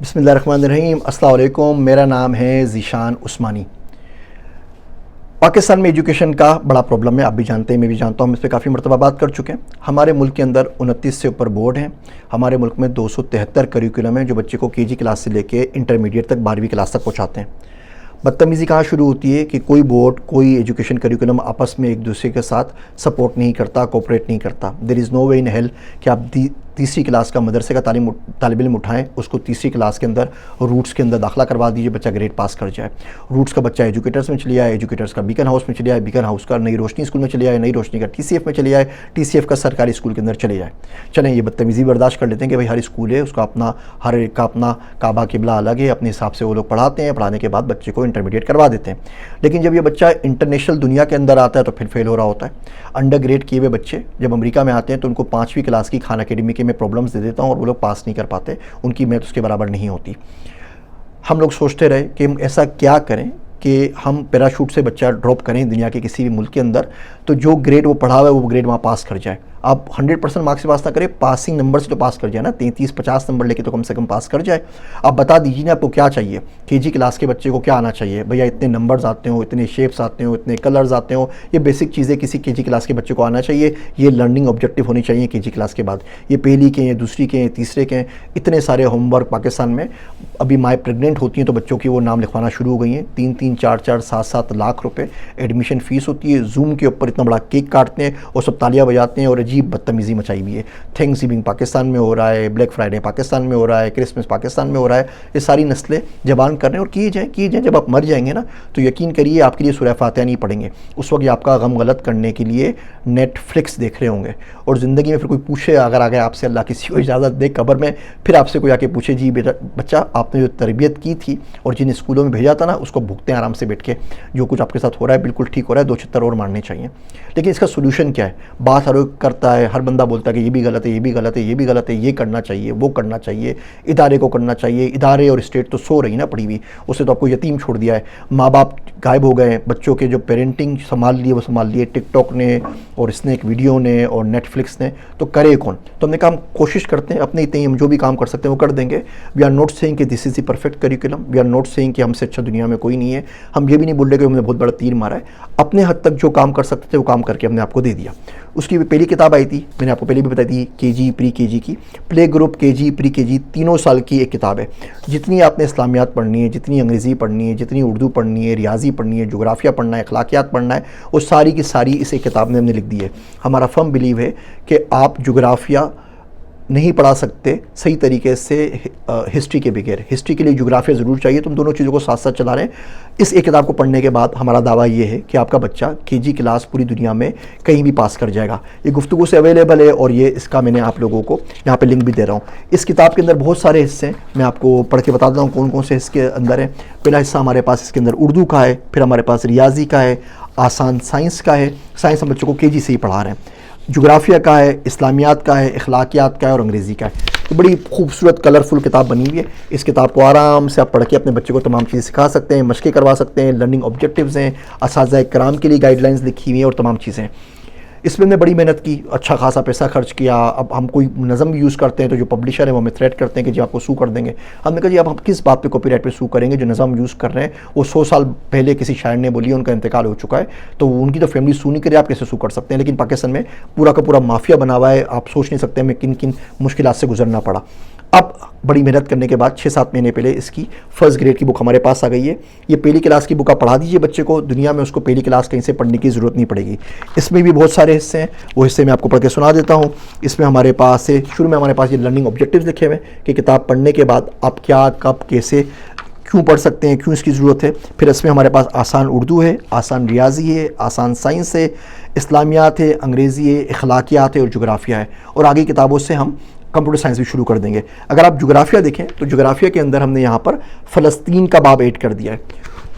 बिस्मिल्लाहिर्रहमानिर्रहीम। अस्सलाम वालेकुम। मेरा नाम है ज़ीशान उस्मानी। पाकिस्तान में एजुकेशन का बड़ा प्रॉब्लम है, आप भी जानते हैं, मैं भी जानता हूँ, हम इस पर काफ़ी मरतबा बात कर चुके हैं। हमारे मुल्क के अंदर 29 से ऊपर बोर्ड हैं। हमारे मुल्क में 273 करिकुलम है जो बच्चे को केजी क्लास से लेके इंटरमीडिएट तक 12वीं क्लास तक पहुँचाते हैं। बदतमीज़ी कहाँ शुरू होती है कि कोई बोर्ड, कोई एजुकेशन करिकुलम आपस में एक दूसरे के साथ सपोर्ट नहीं करता, कोऑपरेट नहीं करता। There is no way in hell कि आप तीसरी क्लास का मदरसे का तालिब इल्म उठाएँ, उसको तीसरी क्लास के अंदर रूट्स के अंदर दाखिला करवा दीजिए, बच्चा ग्रेड पास कर जाए। रूट्स का बच्चा एजुकेटर्स में चले आए, एजुकेटर्स का बीकन हाउस में चले आए, बीकन हाउस का नई रोशनी स्कूल में चले आए, नई रोशनी का TCF में चले आए, TCF का सरकारी स्कूल के अंदर चले जाए। चलें, ये बदतमीज़ी बर्दाश्त कर लेते हैं कि भाई हर स्कूल है, उसका अपना, हर एक का अपना काबा किबला अलग है, अपने हिसाब से वो लोग पढ़ाते हैं, पढ़ाने के बाद बच्चे को इंटरमीडिएट करवा देते हैं। लेकिन जब ये बच्चा इंटरनेशनल दुनिया के अंदर आता है तो फिर फेल हो रहा होता है। अंडर ग्रेड किए हुए बच्चे जब अमेरिका में आते हैं तो उनको 5वीं क्लास की खान अकेडमी के मैं प्रॉब्लम्स दे देता हूँ और वो लोग पास नहीं कर पाते, उनकी मैथ उसके बराबर नहीं होती। हम लोग सोचते रहे कि हम ऐसा क्या करें कि हम पैराशूट से बच्चा ड्रॉप करें दुनिया के किसी भी मुल्क के अंदर, तो जो ग्रेड वो पढ़ा हुआ है वो ग्रेड वहाँ पास कर जाए। आप 100% मार्क्स से पास ना करें, पासिंग नंबर से तो पास कर जाए ना, 33-50 नंबर लेके तो कम से कम पास कर जाए। आप बता दीजिए ना आपको क्या चाहिए, केजी क्लास के बच्चे को क्या आना चाहिए। भैया इतने नंबर्स आते हो, इतने शेप्स आते हो, इतने कलर्स आते हो, ये बेसिक चीज़ें किसी केजी क्लास के बच्चे को आना चाहिए। ये लर्निंग ऑब्जेक्टिव होनी चाहिए केजी क्लास के बाद। ये पहली के हैं, दूसरी के हैं, तीसरे के हैं, इतने सारे होमवर्क पाकिस्तान में। अभी माँ प्रेगनेंट होती हैं तो बच्चों की वो नाम लिखवाना शुरू हो गई हैं। 3-3, 4-4, 7-7 लाख रुपए एडमिशन फ़ीस होती है। जूम के ऊपर इतना बड़ा केक काटते हैं और सब तालियां बजाते हैं और अजीब बदतमीज़ी मचाई हुई है। थैंक्सगिविंग पाकिस्तान में हो रहा है, ब्लैक फ्राइडे पाकिस्तान में हो रहा है, क्रिसमस पाकिस्तान में हो रहा है। ये सारी नस्लें जबान कर रहे हैं और किए जाएँ। जब आप मर जाएंगे ना तो यकीन करिए आपके लिए सूरह फातिहा नहीं पढ़ेंगे। उस वक्त आपका गम गलत करने के लिए नेटफ्लिक्स देख रहे होंगे और ज़िंदगी में फिर कोई पूछे, अगर आगे आपसे अल्लाह किसी को इजाज़त दे कब्र में, फिर आपसे कोई आके पूछे, जी बेटा बच्चा आपने जो तरबियत की थी और जिन स्कूलों में भेजा था ना उसको भुगतें आराम से बैठ के, जो कुछ आपके साथ हो रहा है बिल्कुल ठीक हो रहा है, 2 छित्तर और मारने चाहिए। लेकिन इसका सोल्यूशन क्या है? बात हर कोई करता है, हर बंदा बोलता है कि ये भी गलत है, ये भी गलत है, ये भी गलत है, ये करना चाहिए, वो करना चाहिए, इदारे को करना चाहिए। इदारे और स्टेट तो सो रही ना पड़ी हुई, उससे तो आपको यतीम छोड़ दिया है। माँ बाप गायब हो गए, बच्चों के जो पेरेंटिंग संभाल लिए वो संभाल लिए टिकटॉक ने और स्नैक वीडियो ने और नेटफ्लिक्स ने, तो करे कौन? तो हमने कहा हम कोशिश करते हैं अपने इतने हम जो भी काम कर सकते हैं वो कर देंगे। वी आर नॉट सेइंग कि this is the perfect curriculum, we are not saying कि हमसे अच्छा दुनिया में कोई नहीं है। हम ये भी नहीं बोल रहे कि हमने बहुत बड़ा तीर मारा है। अपने हद तक जो काम कर सकते थे वो काम करके हमने आपको दे दिया। उसकी पहली किताब आई थी, मैंने आपको पहले भी बताई थी, केजी प्री केजी की, play group KG pre KG तीनों साल की एक किताब है। जितनी आपने इस्लामियात पढ़नी है, जितनी अंग्रेज़ी पढ़नी है, जितनी उर्दू पढ़नी है, रियाजी पढ़नी है, जोग्राफिया पढ़ना है, अखलाकियात पढ़ना है, वो सारी की सारी इस एक किताब में हमने लिख दी है। हमारा फर्म बिलीव है कि आप जोग्राफिया नहीं पढ़ा सकते सही तरीके से हिस्ट्री के बगैर। हिस्ट्री के लिए जोग्राफिया ज़रूर चाहिए, तुम दोनों चीज़ों को साथ साथ चला रहे हैं। इस एक किताब को पढ़ने के बाद हमारा दावा ये है कि आपका बच्चा केजी क्लास पूरी दुनिया में कहीं भी पास कर जाएगा। ये गुफ्तगू से अवेलेबल है और ये इसका मैंने आप लोगों को यहाँ पे लिंक भी दे रहा हूँ। इस किताब के अंदर बहुत सारे हिस्से हैं, मैं आपको पढ़ के बता देता हूँ कौन कौन से इसके अंदर है। पहला हिस्सा हमारे पास इसके अंदर उर्दू का है, फिर हमारे पास रियाजी का है, आसान साइंस का है, साइंस हम बच्चों को केजी से ही पढ़ा रहे हैं, जोग्राफिया का है, इस्लामियात का है, अखलाकियात का है और अंग्रेज़ी का है। तो बड़ी खूबसूरत कलरफुल किताब बनी हुई है। इस किताब को आराम से आप पढ़ के अपने बच्चे को तमाम चीज़ें सिखा सकते हैं, मशक़ें करवा सकते हैं, लर्निंग ऑब्जेक्टिव्स हैं, असातिज़ा कराम के लिए गाइडलाइंस लिखी हुई हैं और तमाम चीज़ें। इसमें हमने बड़ी मेहनत की, अच्छा खासा पैसा खर्च किया। अब हम कोई नज़म भी यूज़ करते हैं तो जो पब्लिशर है वो हमें थ्रेट करते हैं कि जी आपको सू कर देंगे। हमने कहा जी अब हम किस बात पे कॉपीराइट पे सू करेंगे? जो नज़म यूज़ कर रहे हैं वो 100 साल पहले किसी शायर ने बोली है, उनका इंतकाल हो चुका है, तो उनकी तो फैमिली सू नहीं करे, आप कैसे सू कर सकते हैं? लेकिन पाकिस्तान में पूरा का पूरा माफिया बना हुआ है, आप सोच नहीं सकते हमें किन किन मुश्किलात से गुजरना पड़ा। अब बड़ी मेहनत करने के बाद 6-7 महीने पहले इसकी फर्स्ट ग्रेड की बुक हमारे पास आ गई है। ये पहली क्लास की बुक आप पढ़ा दीजिए बच्चे को, दुनिया में उसको पहली क्लास कहीं से पढ़ने की ज़रूरत नहीं पड़ेगी। इसमें भी बहुत सारे हिस्से हैं, वो हिस्से मैं आपको पढ़ के सुना देता हूँ। इसमें हमारे पास से शुरू में हमारे पास ये लर्निंग ऑब्जेक्टिव्स लिखे हुए हैं कि किताब पढ़ने के बाद आप क्या, कब, कैसे, क्यों पढ़ सकते हैं, क्यों इसकी ज़रूरत है। फिर इसमें हमारे पास आसान उर्दू है, आसान रियाजी है, आसान साइंस है, इस्लामियात है, अंग्रेज़ी है, अखलाकियात है और जोग्राफिया है। और आगे किताबों से हम कंप्यूटर साइंस भी शुरू कर देंगे। अगर आप जोग्राफिया देखें तो जोग्राफिया के अंदर हमने यहाँ पर फ़लस्तीन का बाब ऐड कर दिया है।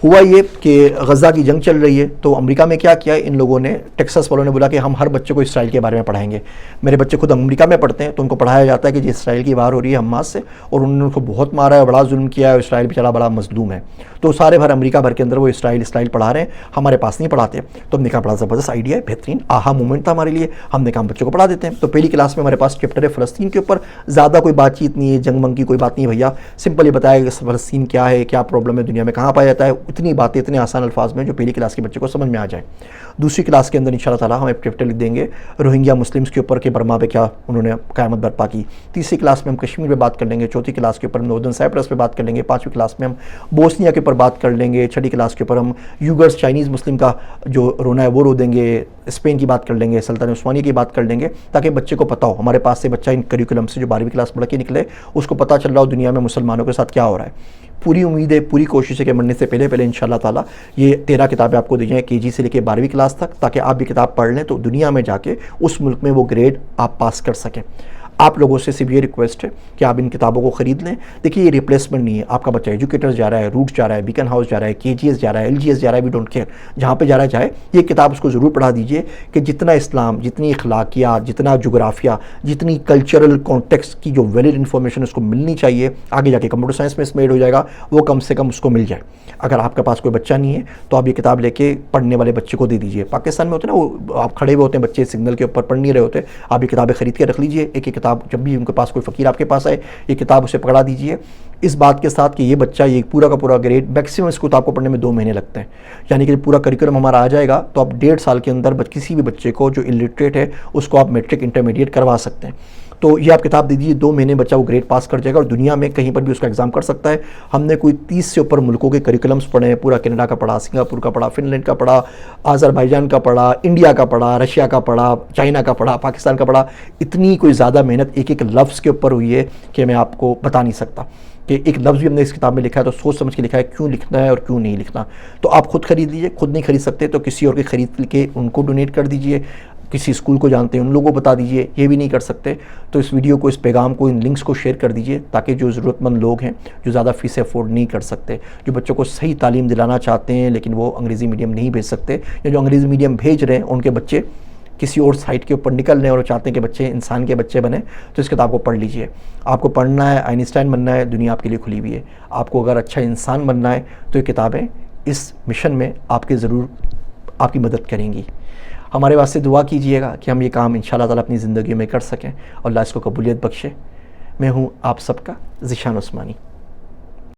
हुआ ये कि गज़ा की जंग चल रही है, तो अमेरिका में क्या किया, इन लोगों ने, टेक्सास वालों ने बोला कि हम हर बच्चे को इसराइल के बारे में पढ़ाएंगे। मेरे बच्चे खुद अमेरिका में पढ़ते हैं, तो उनको पढ़ाया जाता है कि जी इसराइल की वार हो रही है हमास से, और उन्होंने उनको बहुत मारा है, बड़ा जुल्म किया है, इसराइल बेचारा बड़ा मजलूम है। तो सारे भर अमेरिका भर के अंदर वो इसराइल पढ़ा रहे हैं, हमारे पास नहीं पढ़ाते। तो हमने कहा बड़ा ज़बरदस्त आइडिया है, बेहतरीन आहा मूवमेंट था हमारे लिए। हमने कहा हम बच्चों को पढ़ा देते हैं। तो पहली क्लास में हमारे पास चैप्टर है फ़लस्तीन के ऊपर। ज़्यादा कोई बातचीत नहीं है, जंग मंग की कोई बात नहीं है भैया, सिंपल ये बताया कि फ़लस्तीन क्या है, क्या प्रॉब्लम है, दुनिया में कहाँ पाया जाता है, इतनी बातें इतने आसान अल्फाज में जो पहली क्लास के बच्चे को समझ में आ जाए। दूसरी क्लास के अंदर इंशाअल्लाह ताला हम एक चैप्टर लिख देंगे रोहिंग्या मुस्लिम्स के ऊपर, कि बर्मा पे क्या उन्होंने क़यामत बर्पा की। तीसरी क्लास में हम कश्मीर पे बात कर लेंगे। चौथी क्लास के ऊपर हम नॉर्दर्न साइप्रस पे बात कर लेंगे। पाँचवीं क्लास में हम बोस्निया के ऊपर बात कर लेंगे। छठी क्लास के ऊपर हम यूगर्स चाइनीज़ मुस्लिम का जो रोना है वो रो देंगे। स्पेन की बात कर लेंगे, सल्तनत उस्मानिया की बात कर लेंगे, ताकि बच्चे को पता हो, हमारे पास से बच्चा इन करिकुलम से जो 12वीं क्लास पढ़ के निकले उसको पता चल रहा हो दुनिया में मुसलमानों के साथ क्या हो रहा है। पूरी उम्मीद है, पूरी कोशिश है कि मरने से पहले इंशाअल्लाह ताला ये 13 किताबें आपको दी जाएँ KG से लेकर 12वीं क्लास तक, ताकि आप भी किताब पढ़ लें तो दुनिया में जाके उस मुल्क में वो ग्रेड आप पास कर सकें। आप लोगों से सिर्फ ये रिक्वेस्ट है कि आप इन किताबों को ख़रीद लें। देखिए ये रिप्लेसमेंट नहीं है, आपका बच्चा एजुकेटर्स जा रहा है, रूट्स जा रहा है, बीकन हाउस जा रहा है, KGS जा रहा है, LGS जा रहा है, वी डोंट केयर, जहाँ पे जा रहा है जाए। ये किताब उसको ज़रूर पढ़ा दीजिए कि जितना इस्लाम, जितनी अखलाकियात, जितना जोग्राफिया, जितनी कल्चरल कॉन्टेक्स्ट की जो वैलिड इन्फॉर्मेशन उसको मिलनी चाहिए, आगे जाके कंप्यूटर साइंस में इसमें ऐड हो जाएगा, वो कम से कम उसको मिल जाए। अगर आपके पास कोई बच्चा नहीं है तो आप ये किताब लेके पढ़ने वाले बच्चे को दे दीजिए। पाकिस्तान में होते हैं ना, वो आप खड़े हुए होते हैं बच्चे सिग्नल के ऊपर, पढ़ नहीं रहे होते, आप ये किताबें खरीद के रख लीजिए। एक एक किताब जब भी उनके पास कोई फ़कीर आपके पास आए, ये किताब उसे पकड़ा दीजिए, इस बात के साथ कि ये बच्चा ये पूरा का पूरा ग्रेड, मैक्सिमम इस किताब को पढ़ने में 2 महीने लगते हैं। यानी कि पूरा करिकुलम हमारा आ जाएगा तो आप 1.5 साल के अंदर किसी भी बच्चे को जो इलिटरेट है उसको आप मैट्रिक इंटरमीडिएट करवा सकते हैं। तो ये आप किताब दे दीजिए, 2 महीने बच्चा वो ग्रेड पास कर जाएगा और दुनिया में कहीं पर भी उसका एग्ज़ाम कर सकता है। हमने कोई 30 से ऊपर मुल्कों के करिकुलम्स पढ़े हैं, पूरा कनाडा का पढ़ा, सिंगापुर का पढ़ा, फिनलैंड का पढ़ा, अज़रबैजान का पढ़ा, इंडिया का पढ़ा, रशिया का पढ़ा, चाइना का पढ़ा, पाकिस्तान का पढ़ा। इतनी कोई ज़्यादा मेहनत एक एक लफ्ज़ के ऊपर हुई है कि मैं आपको बता नहीं सकता। कि एक लफ्ज़ भी हमने इस किताब में लिखा है तो सोच समझ के लिखा है क्यों लिखना है और क्यों नहीं लिखना। तो आप खुद खरीद लीजिए, खुद नहीं खरीद सकते तो किसी और के खरीद के उनको डोनेट कर दीजिए, किसी स्कूल को जानते हैं उन लोगों को बता दीजिए, ये भी नहीं कर सकते तो इस वीडियो को, इस पैगाम को, इन लिंक्स को शेयर कर दीजिए, ताकि जो ज़रूरतमंद लोग हैं, जो ज़्यादा फ़ीसें अफोर्ड नहीं कर सकते, जो बच्चों को सही तालीम दिलाना चाहते हैं लेकिन वो अंग्रेज़ी मीडियम नहीं भेज सकते, या जो अंग्रेज़ी मीडियम भेज रहे हैं उनके बच्चे किसी और साइट के ऊपर निकल रहे हैं और चाहते हैं कि बच्चे इंसान के बच्चे बने, तो इस किताब को पढ़ लीजिए। आपको पढ़ना है, आइंस्टाइन बनना है, दुनिया आपके लिए खुली हुई है। आपको अगर अच्छा इंसान बनना है तो ये किताबें इस मिशन में आपके ज़रूर आपकी मदद करेंगी। हमारे वास्ते दुआ कीजिएगा कि हम ये काम इंशाअल्लाह ताला अपनी ज़िंदगी में कर सकें और अल्लाह इसको कबूलियत बख्शे। मैं हूँ आप सबका ज़ीशान उस्मानी।